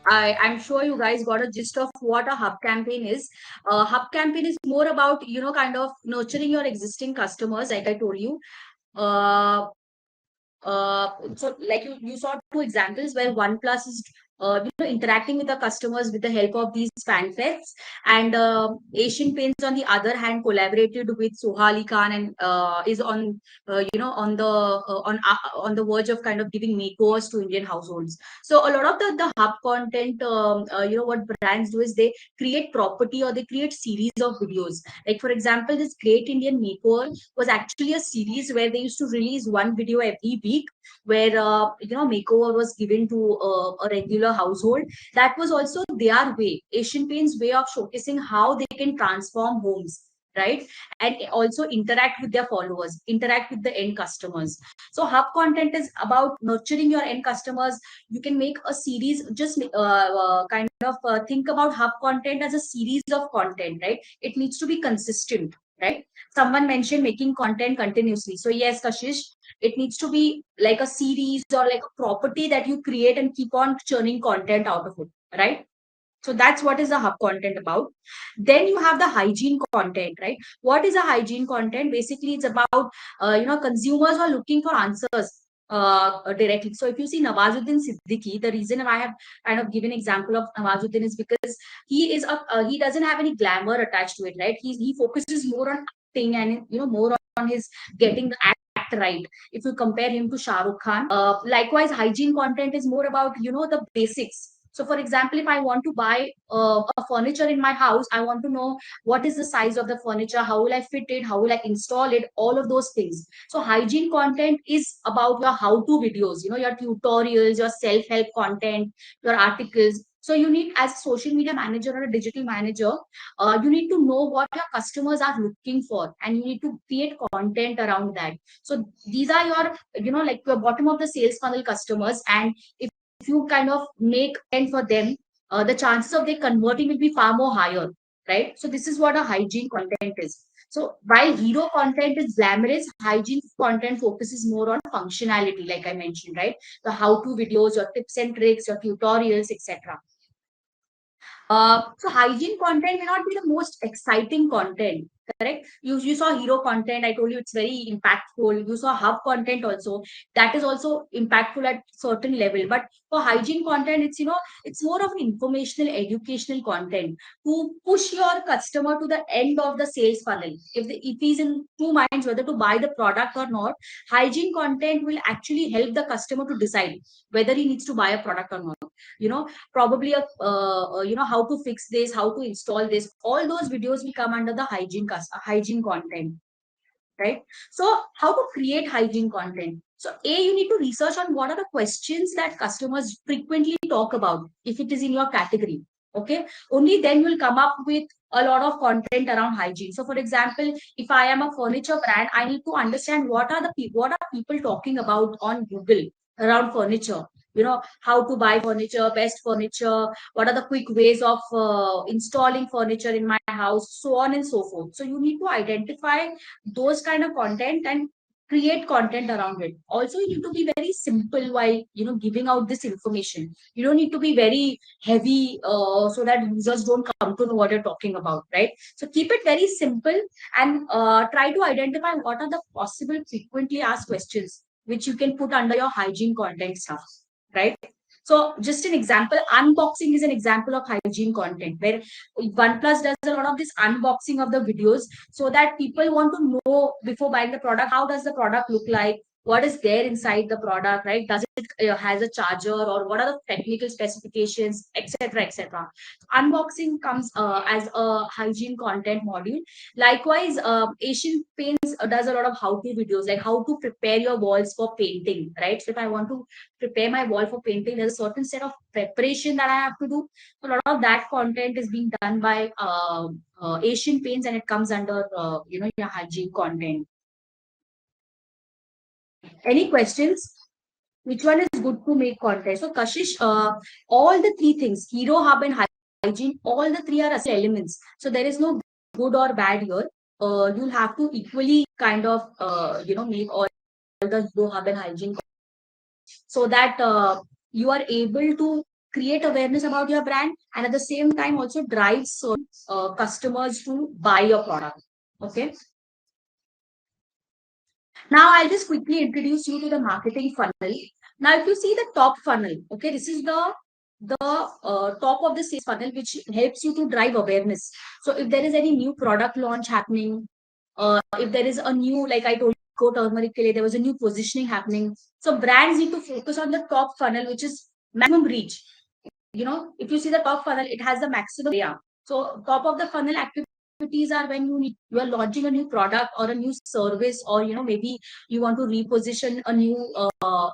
I'm sure you guys got a gist of what a hub campaign is. Hub campaign is more about, kind of nurturing your existing customers, like I told you. Uh, so like you saw two examples where OnePlus is interacting with the customers with the help of these fan fests, and Asian Paints on the other hand collaborated with Sohali Khan and is on on the verge of kind of giving makeovers to Indian households. So a lot of the hub content, what brands do is they create property or they create series of videos. Like for example, this Great Indian Makeover was actually a series where they used to release one video every week, where makeover was given to a regular household. That was also their way, Asian Paints way of showcasing how they can transform homes, right? And also interact with their followers, interact with the end customers. So hub content is about nurturing your end customers. You can make a series, just kind of think about hub content as a series of content, right? It needs to be consistent, right? Someone mentioned making content continuously. So yes, Kashish, it needs to be like a series or like a property that you create and keep on churning content out of it, right? So that's what is the hub content about. Then you have the hygiene content, right? What is a hygiene content? Basically, it's about consumers are looking for answers directly. So if you see Nawazuddin Siddiqui, the reason I have kind of given example of Nawazuddin is because he doesn't have any glamour attached to it, right? He focuses more on acting and more on his getting the act right. If you compare him to Shah Rukh Khan, likewise, hygiene content is more about the basics. So, for example, if I want to buy a furniture in my house, I want to know what is the size of the furniture, how will I fit it, how will I install it, all of those things. So, hygiene content is about your how-to videos, your tutorials, your self-help content, your articles. So, you need, as a social media manager or a digital manager, you need to know what your customers are looking for, and you need to create content around that. So, these are your, like your bottom of the sales funnel customers, and if you kind of make content for them, the chances of they converting will be far more higher, right? So this is what a hygiene content is. So while hero content is glamorous, hygiene content focuses more on functionality, like I mentioned, right? The how-to videos, your tips and tricks, your tutorials, etc. So hygiene content may not be the most exciting content, correct? You saw hero content. I told you it's very impactful. You saw hub content also. That is also impactful at certain level. But for hygiene content, it's more of an informational, educational content to push your customer to the end of the sales funnel. If he's in two minds whether to buy the product or not, hygiene content will actually help the customer to decide whether he needs to buy a product or not. Probably how to fix this, how to install this, all those videos will come under the hygiene content, right? So how to create hygiene content? So you need to research on what are the questions that customers frequently talk about if it is in your category. Okay, only then you'll come up with a lot of content around hygiene. So for example, if I am a furniture brand, I need to understand what are people talking about on Google around furniture. How to buy furniture, best furniture, what are the quick ways of installing furniture in my house, so on and so forth. So you need to identify those kind of content and create content around it. Also, you need to be very simple while giving out this information. You don't need to be very heavy, so that users don't come to know what you're talking about, right? So keep it very simple, and try to identify what are the possible frequently asked questions which you can put under your hygiene content stuff, right? So just an example, unboxing is an example of hygiene content, where OnePlus does a lot of this unboxing of the videos, so that people want to know before buying the product, how does the product look like, what is there inside the product, right? Does it has a charger, or what are the technical specifications, etc., etc. Unboxing comes as a hygiene content module. Likewise, Asian Paints does a lot of how-to videos, like how to prepare your walls for painting, right? So if I want to prepare my wall for painting, there's a certain set of preparation that I have to do. So a lot of that content is being done by Asian Paints, and it comes under your hygiene content. Any questions? Which one is good to make content? So Kashish, all the three things, hero, hub, and hygiene, all the three are elements. So there is no good or bad here. You'll have to equally kind of make all the hero, hub, and hygiene, so that you are able to create awareness about your brand, and at the same time also drive certain customers to buy your product. Okay. Now I'll just quickly introduce you to the marketing funnel. Now, if you see the top funnel, okay, this is the top of the sales funnel, which helps you to drive awareness. So if there is any new product launch happening, if there is a new, like I told you, Go Turmeric ke liye, there was a new positioning happening. So brands need to focus on the top funnel, which is maximum reach. If you see the top funnel, it has the maximum area. So top of the funnel activities are when you are launching a new product or a new service, or maybe you want to reposition a new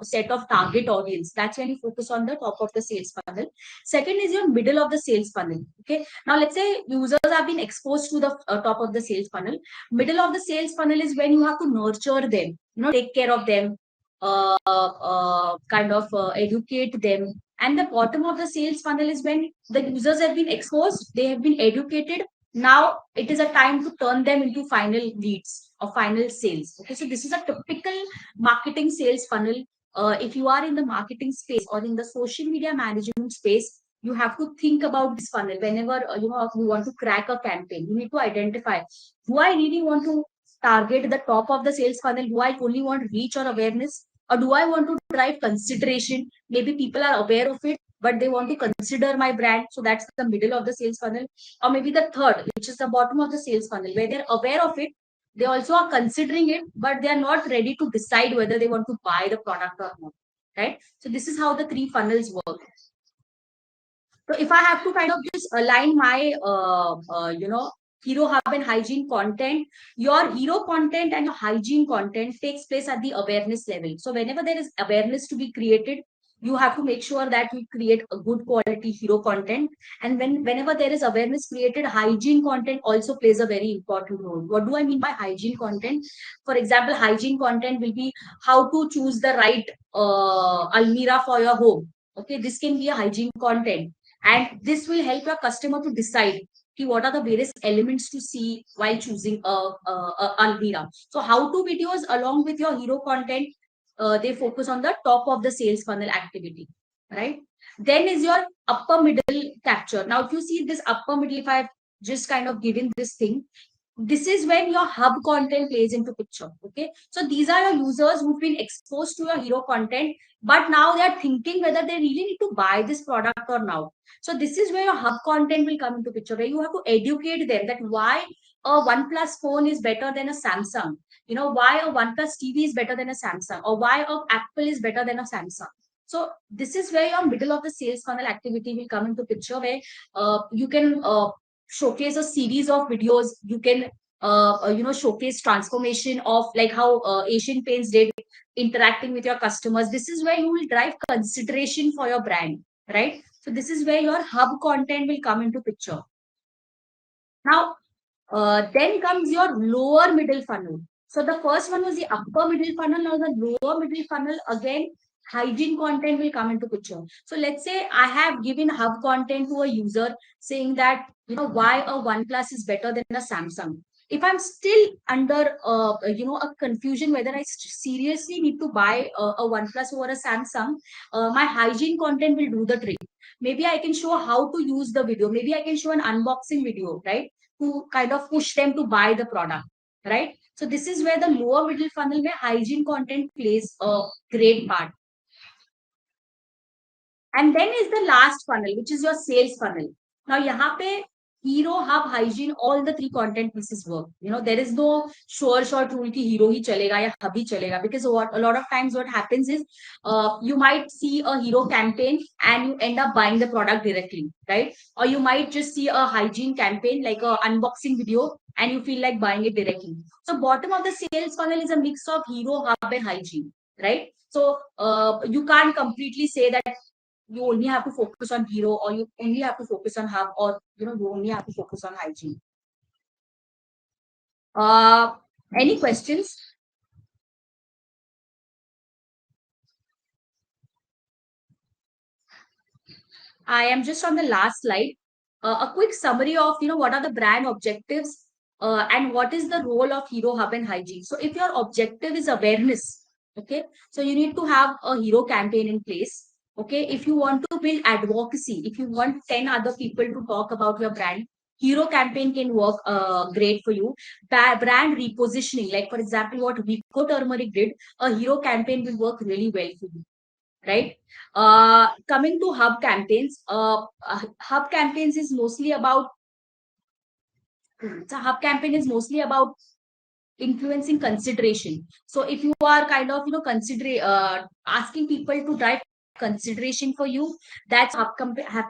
set of target audience. That's when you focus on the top of the sales funnel. Second is your middle of the sales funnel. Okay. Now let's say users have been exposed to the top of the sales funnel. Middle of the sales funnel is when you have to nurture them, take care of them, kind of educate them. And the bottom of the sales funnel is when the users have been exposed, they have been educated. Now it is a time to turn them into final leads or final sales. Okay, so this is a typical marketing sales funnel. If you are in the marketing space or in the social media management space, you have to think about this funnel whenever you want to crack a campaign. You need to identify, do I really want to target the top of the sales funnel? Do I only want reach or awareness, or do I want to drive consideration? Maybe people are aware of it, but they want to consider my brand. So that's the middle of the sales funnel. Or maybe the third, which is the bottom of the sales funnel, where they're aware of it. They also are considering it, but they are not ready to decide whether they want to buy the product or not. Right. So this is how the three funnels work. So if I have to kind of just align my, hero hub and hygiene content, your hero content and your hygiene content takes place at the awareness level. So whenever there is awareness to be created, you have to make sure that you create a good quality hero content. And whenever there is awareness created, hygiene content also plays a very important role. What do I mean by hygiene content? For example, hygiene content will be how to choose the right almirah for your home. Okay, this can be a hygiene content, and this will help your customer to decide what are the various elements to see while choosing a almirah. So how-to videos along with your hero content, they focus on the top of the sales funnel activity, right? Then is your upper middle capture. Now, if you see this upper middle, if I've just kind of given this thing, this is when your hub content plays into picture. Okay, so these are your users who've been exposed to your hero content, but now they are thinking whether they really need to buy this product or not. So this is where your hub content will come into picture, where you have to educate them that why a OnePlus phone is better than a Samsung, why a OnePlus TV is better than a Samsung, or why a Apple is better than a Samsung. So this is where your middle of the sales funnel activity will come into picture, where you can showcase a series of videos. You can showcase transformation of like how Asian Paints did interacting with your customers. This is where you will drive consideration for your brand, right? So this is where your hub content will come into picture. Now, then comes your lower middle funnel. So the first one was the upper middle funnel. Now the lower middle funnel, again, hygiene content will come into picture. So let's say I have given hub content to a user saying that, why a OnePlus is better than a Samsung. If I'm still under, a confusion whether I seriously need to buy a OnePlus over a Samsung, my hygiene content will do the trick. Maybe I can show how to use the video. Maybe I can show an unboxing video, right? To kind of push them to buy the product, right? So this is where the lower middle funnel where hygiene content plays a great part. And then is the last funnel, which is your sales funnel. Now, यहाँ पे hero, hub, hygiene, all the three content pieces work. There is no sure shot rule ki hero hi chalega ya hub hi chalega, because a lot of times what happens is you might see a hero campaign and you end up buying the product directly, right? Or you might just see a hygiene campaign like a unboxing video and you feel like buying it directly. So bottom of the sales funnel is a mix of hero, hub, and hygiene, right? So you can't completely say that you only have to focus on hero, or you only have to focus on hub, or you only have to focus on hygiene. Any questions? I am just on the last slide. A quick summary of what are the brand objectives and what is the role of hero, hub, and hygiene. So if your objective is awareness, okay, so you need to have a hero campaign in place. Okay, if you want to build advocacy, if you want 10 other people to talk about your brand, hero campaign can work great for you. Brand repositioning, like for example, what Vico Turmeric did, a hero campaign will work really well for you, right? Coming to hub campaigns is mostly about, so hub campaign is mostly about influencing consideration. So if you are kind of considering asking people to drive consideration for you, that's hub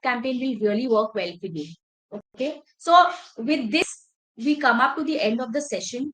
campaign will really work well for you. Okay, so with this we come up to the end of the session.